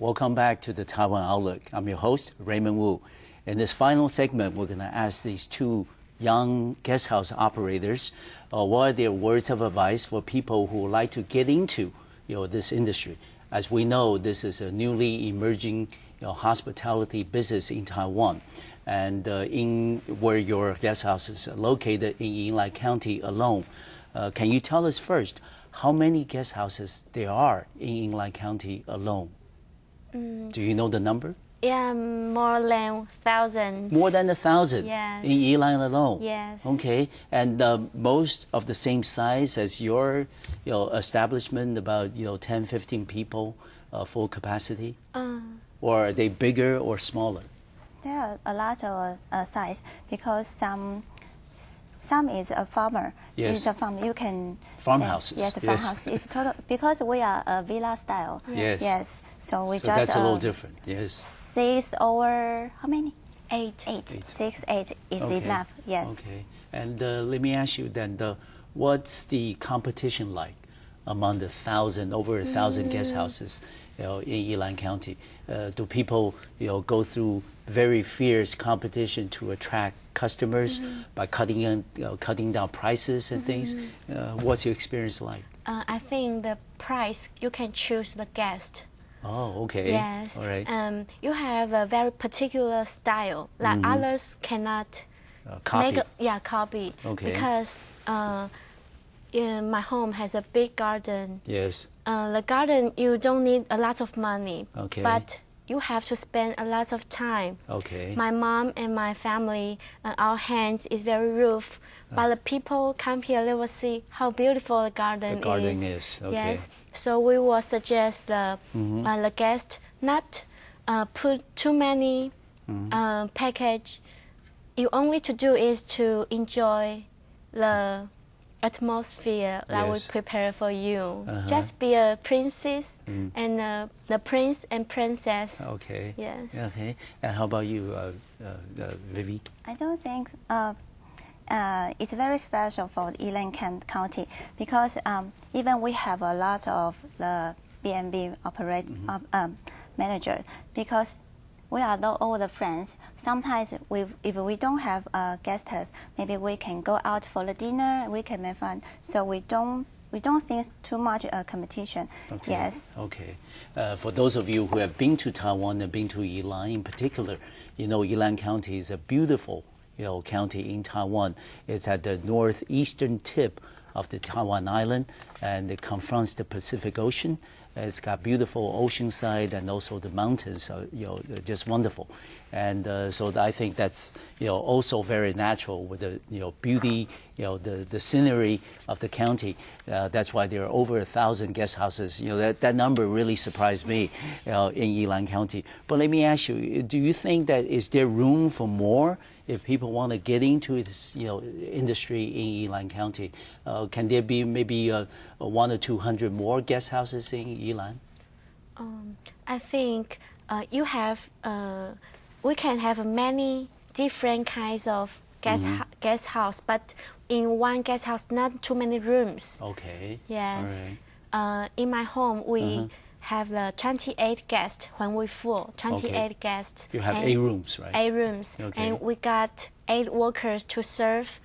Welcome back to the Taiwan Outlook. I'm your host, Raymond Wu. In this final segment, we're going to ask these two young guest house operators what are their words of advice for people who would like to get into this industry. As we know, this is a newly emerging hospitality business in Taiwan. And in where your guest house is located in Yinlan County alone, can you tell us first how many guest houses there are in Yinlan County alone? Do you know the number? Yeah, more than 1,000. More than 1,000? Yes. In Yinlan alone? Yes. Okay. And most of the same size as your establishment, about 10, 15 people, full capacity? Or are they bigger or smaller? There are a lot of size because some is a farmer. Yes. It's a farm. You can farmhouses. Yes, farmhouse. It's total because we are a villa style. Yes. Yes. So we so just that's a little different. Yes. 6 over how many? 8. 6, 8 is okay. enough. Yes. Okay. And let me ask you then, what's the competition like among the over 1,000 guest houses in Yinlan County? Do people go through very fierce competition to attract customers by cutting down prices and things? What's your experience like? I think the price, you can choose the guest. Oh, okay. Yes. All right. You have a very particular style that others cannot copy. Copy. Okay. Because my home has a big garden. Yes. The garden, you don't need a lot of money. Okay. But you have to spend a lot of time. Okay. My mom and my family, our hands is very rough, but the people come here, they will see how beautiful the garden is. The garden is. Okay. Yes. So we will suggest the guest not put too many package. You only to do is to enjoy the atmosphere that we prepare for you. Just be a princess and the prince and princess. Okay. Yes. Okay. And how about you, Vivi? I don't think it's very special for Yinlan County because even we have a lot of the B&B manager because we are all the friends. Sometimes if we don't have guest house, maybe we can go out for the dinner. We can make fun. So we don't think too much competition. Okay. Yes. Okay. For those of you who have been to Taiwan and been to Yinlan in particular, Yinlan County is a beautiful county in Taiwan. It's at the northeastern tip of the Taiwan Island, and it confronts the Pacific Ocean. It's got beautiful ocean side and also the mountains are just wonderful, and so I think that's also very natural with the beauty, the scenery of the county. That's why there are over 1,000 guest houses. That number really surprised me in Yinlan County. But let me ask you: do you think that is there room for more? If people want to get into this, industry in Yinlan County, can there be maybe 100 or 200 more guest houses in Yinlan? I think we can have many different kinds of guest house, but in one guest house, not too many rooms. Okay. Yes. All right. In my home, we have the 28 guests when we full. 28 guests. You have 8 rooms, right? 8 rooms. Okay. And we got 8 workers to serve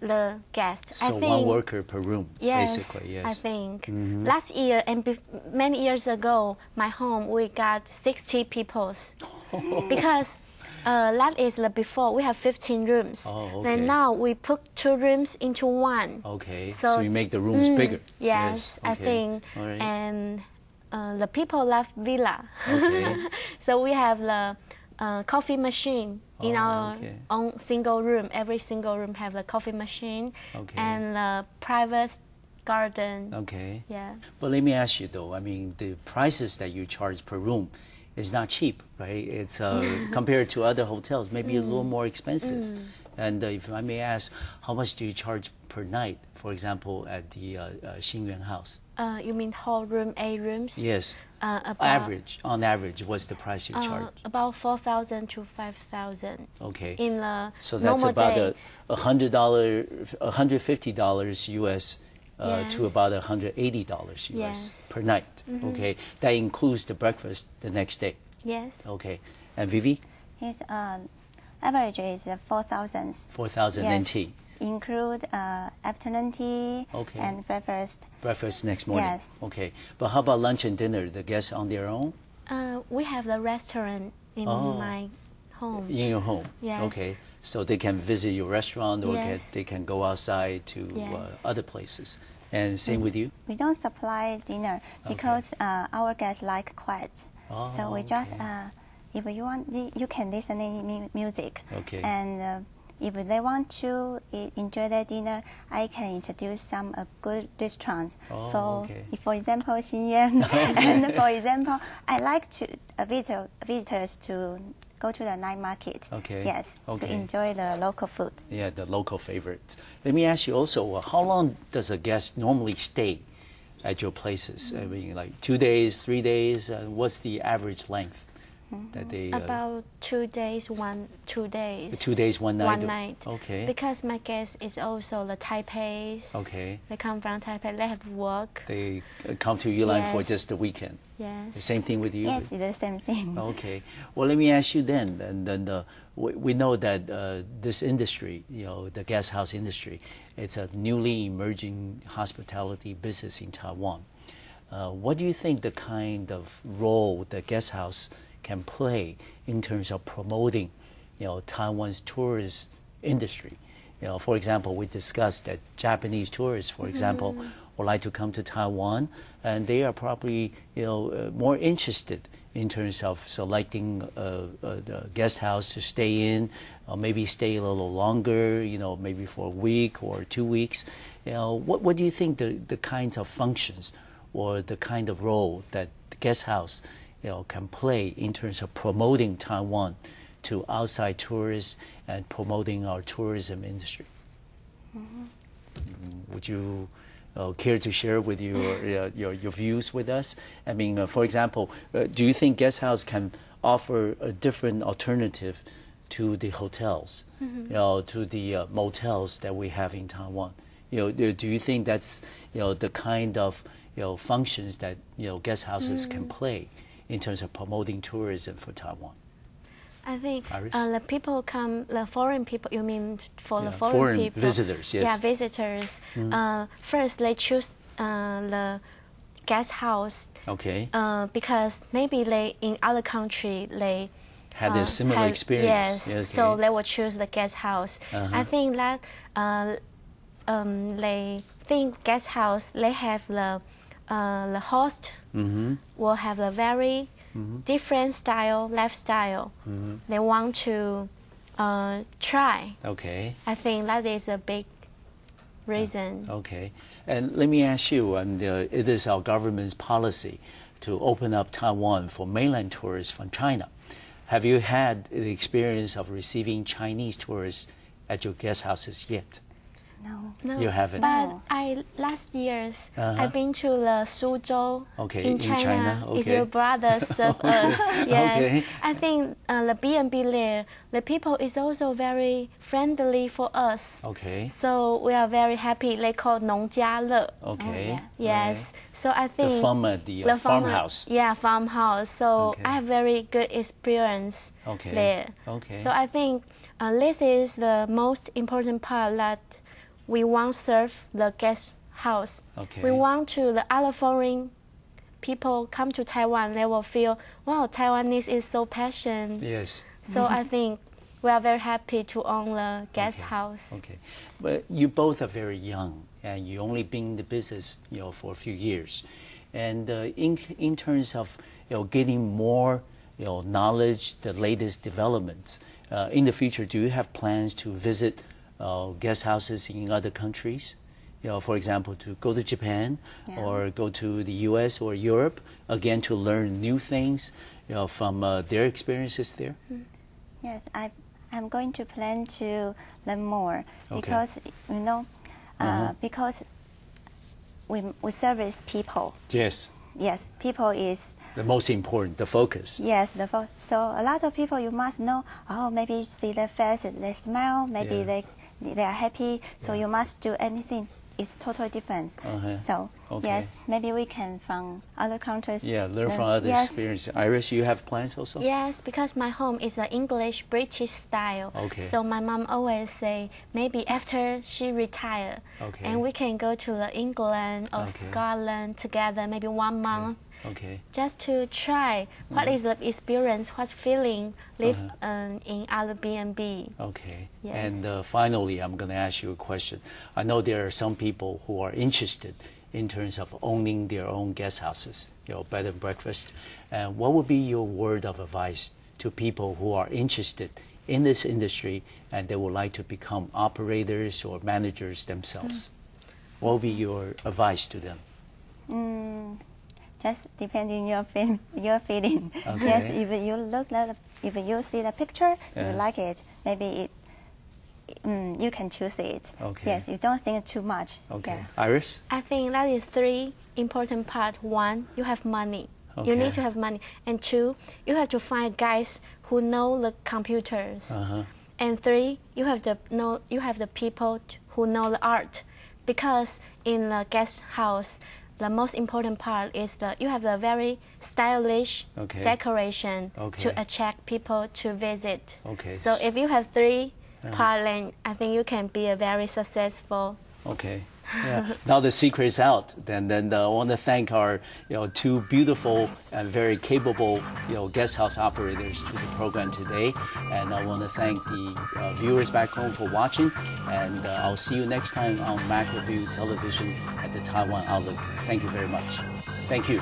the guests. So I think, 1 worker per room, yes, basically. Yes. I think. Last year and many years ago, my home, we got 60 people. Because that is the before. We have 15 rooms. Oh, okay. And now we put 2 rooms into 1. Okay. So you make the rooms bigger. Yes, okay. I think. All right. And the people love villa. Okay. So we have the coffee machine in our own single room. Every single room have the coffee machine and the private garden. Okay. Yeah. But let me ask you though, I mean, the prices that you charge per room is not cheap, right? It's compared to other hotels, maybe a little more expensive. And if I may ask, how much do you charge per night, for example, at the Xinyuan House? You mean whole room, 8 rooms? Yes. On average, what's the price you charge? About 4,000 to 5,000. Okay. In the so that's normal about day. $150 US to about $180 US Yes. per night. Okay, that includes the breakfast the next day. Yes. Okay, and Vivi, His average is 4,000. 4,000 NT. Include afternoon tea Okay. and breakfast. Breakfast next morning. Yes. Okay, but how about lunch and dinner? The guests on their own? We have the restaurant in my home. In your home? Yes. Okay, so they can visit your restaurant or Yes. they can go outside to Yes. other places. And same with you? We don't supply dinner because our guests like quiet. So we just, okay. if you want, you can listen to music. Okay. And if they want to enjoy their dinner, I can introduce some good restaurants. For example, Xinyuan. And for example, I like to visitors to go to the night market. Okay. Yes, Okay. to enjoy the local food. Yeah, the local favorites. Let me ask you also, how long does a guest normally stay at your places? I mean, like 2 days, 3 days? What's the average length that they... About 2 days, 2 days. 2 days, 1 night? 1 night. Okay. Because my guest is also the Taipeis. Okay. They come from Taipei. They have work. They come to Yilan for Yes. just the weekend. Yes. The same thing with you? Yes, it's the same thing. Okay. Well, let me ask you then. And then we know that this industry, the guest house industry, it's a newly emerging hospitality business in Taiwan. What do you think the kind of role the guest house can play in terms of promoting, Taiwan's tourist industry? For example, we discussed that Japanese tourists, for example, would like to come to Taiwan, and they are probably, more interested in terms of selecting the guest house to stay in, or maybe stay a little longer, maybe for a week or 2 weeks. What do you think the kinds of functions or the kind of role that the guest house, can play in terms of promoting Taiwan to outside tourists and promoting our tourism industry? Would you care to share with your views with us? I mean, for example, do you think guest house can offer a different alternative to the hotels, to the motels that we have in Taiwan? Do you think that's the kind of functions that guest houses can play in terms of promoting tourism for Taiwan? I think Iris? the people come, the foreign people, you mean for the foreign foreign people? visitors, yes. Yeah, visitors. First, they choose the guest house. Okay. Because maybe in other country, they Had a similar experience. Yes, Yeah, okay. so they will choose the guest house. I think that they think guest house, they have the host will have a very different style, lifestyle. They want to try. Okay. I think that is a big reason. Okay. And let me ask you, it is our government's policy to open up Taiwan for mainland tourists from China. Have you had the experience of receiving Chinese tourists at your guest houses yet? No. You haven't? But last years, I've been to the Suzhou in China. Okay. Is your brother serve us? Yes. Okay. I think the B&B there, the people is also very friendly for us. Okay. So we are very happy. They call 农家乐. Okay. Yes. So I think The farmhouse. Yeah, farmhouse. So Okay. I have very good experience there. Okay. So I think this is the most important part that we want to serve the guest house. Okay. We want to the other foreign people come to Taiwan. They will feel, wow, Taiwanese is so passionate. Yes. So I think we are very happy to own the guest house. Okay. But you both are very young, and you only been in the business, for a few years. And in terms of, getting more, knowledge, the latest developments, in the future, do you have plans to visit guest houses in other countries? For example, to go to Japan or go to the U.S. or Europe, again, to learn new things, from their experiences there? Yes, I'm going to plan to learn more because, because we service people. Yes. Yes, people is the most important, the focus. Yes, so a lot of people you must know. Oh, maybe see their face, they smile. Maybe they are happy. So you must do anything it's totally different. Uh-huh. So Okay. yes, maybe we can from other countries. Yeah, learn from other yes. experiences. Iris, you have plans also? Yes, because my home is the English British style. Okay. So my mom always say maybe after she retire, Okay. and we can go to the England or Okay. Scotland together, maybe 1 month, Okay. just to try what is the experience, what feeling live in other B&B. Okay. Yes. And finally, I'm going to ask you a question. I know there are some people who are interested in terms of owning their own guest houses, bed and breakfast. And what would be your word of advice to people who are interested in this industry and they would like to become operators or managers themselves? What would be your advice to them? Just depending your feeling. Okay. Yes, if you see the picture, you like it, maybe you can choose it. Okay. Yes, you don't think too much. Okay. Yeah. Iris? I think that is 3 important parts. 1, you have money. Okay. You need to have money. And 2, you have to find guys who know the computers. Uh-huh. And 3, you have the people who know the art. Because in the guest house, the most important part is you have the very stylish Okay. decoration Okay. to attract people to visit. Okay. So if you have 3 parts, then I think you can be a very successful. Okay. Yeah. Now the secret is out. Then I want to thank our 2 beautiful and very capable guest house operators to the program today, and I want to thank the viewers back home for watching. And I'll see you next time on Macroview Television at the Taiwan Outlook. Thank you very much. Thank you.